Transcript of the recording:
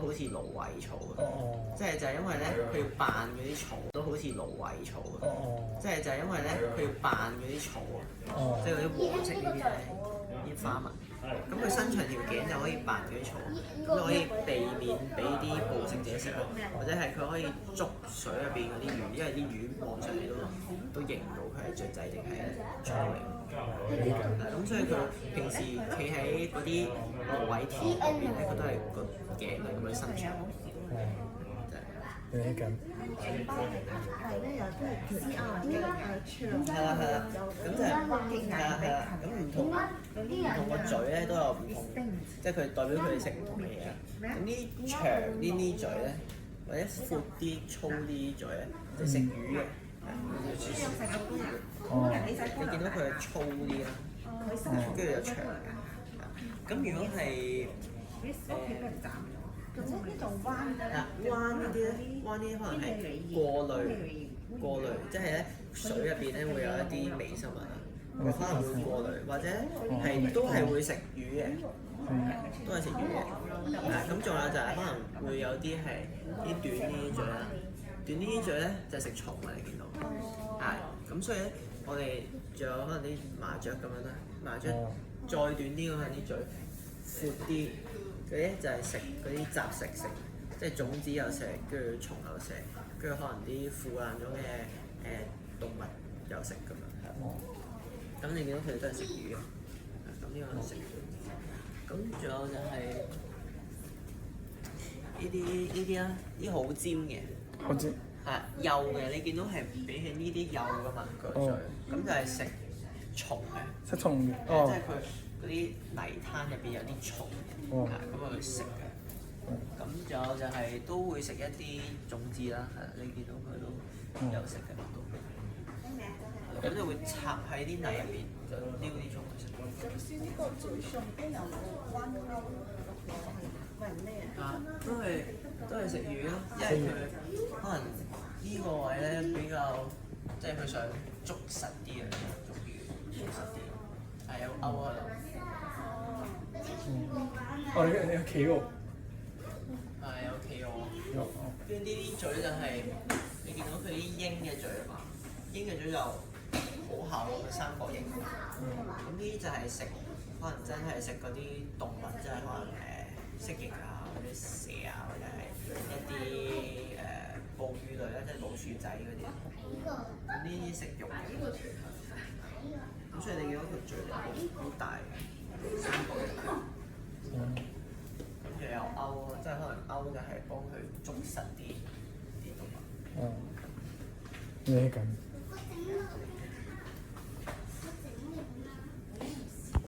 好似蘆葦草嘅，即係就係因為咧佢要扮嗰啲草都好似蘆葦草嘅，即係就係因為咧佢要扮嗰啲草啊，即係嗰啲黃色呢啲咧啲花紋。咁佢伸長條頸就可以扮嗰啲草，咁就可以避免俾啲捕食者食咯，或者係佢可以捉水入邊嗰啲魚，因為啲魚望上嚟都認唔到佢係雀仔定係草嚟。咁所以佢平時企喺嗰啲蘆葦田入邊咧，佢都係個頸咁樣伸長。你緊係啦，咁就係啦，咁唔同個嘴咧都有唔同，即係佢代表佢哋食唔同嘅嘢啦。咁呢長啲呢嘴咧，或者闊啲粗啲嘴咧，就食魚嘅。你見到佢係粗啲啦，跟住又長嘅。咁如果係灣呢啲咧，灣呢啲可能係過濾，即係咧水入邊咧會有一啲微生物啊，可能會過濾，或者係都係會食魚嘅，都係食魚嘅。咁仲有就係可能會有啲係啲短呢啲嘴啦，短呢啲嘴咧就係食蟲啊，你見到咁所以咧我哋仲有可能啲麻雀咁樣啦，麻雀再短啲嗰陣啲嘴闊啲。嗰啲就係食嗰啲雜食，即係種子又食，跟住蟲又食，跟住可能啲腐爛咗嘅動物又食咁樣。咁你見到佢哋都係食魚嘅，咁呢個係食魚。咁仲有就係呢啲啦，呢啲好尖嘅。好尖。係幼嘅，你見到係比起呢啲幼嘅嘛個嘴，咁就係食蟲嘅。食蟲嘅。即係佢嗰啲泥灘入邊有啲蟲。咁啊去食嘅，咁仲有就係都會食一啲種子啦，你見到佢都有食嘅都，咁就會插喺啲泥入邊，就撩啲蟲去食。頭先呢個嘴上邊有冇彎鈎？係咩啊？都係食魚咯，因為佢可能呢個位咧比較，即係佢想捉實啲啊，捉魚捉實啲，係有勾喺度。你有企喎？係有企鵝，跟住呢啲嘴就係你見到佢啲鷹嘅嘴啊嘛，鷹嘅嘴就好厚嘅三角形。咁呢啲就係食，可能真係食嗰啲動物，即係可能蜥蜴啊，或者蛇啊，或者係一啲哺乳類啦，即係老鼠仔嗰啲。咁呢啲食肉嘅，咁所以你見到佢嘴好大嘅三角形。跟住有勾，即係可能勾就係幫佢捉實啲動物。你緊。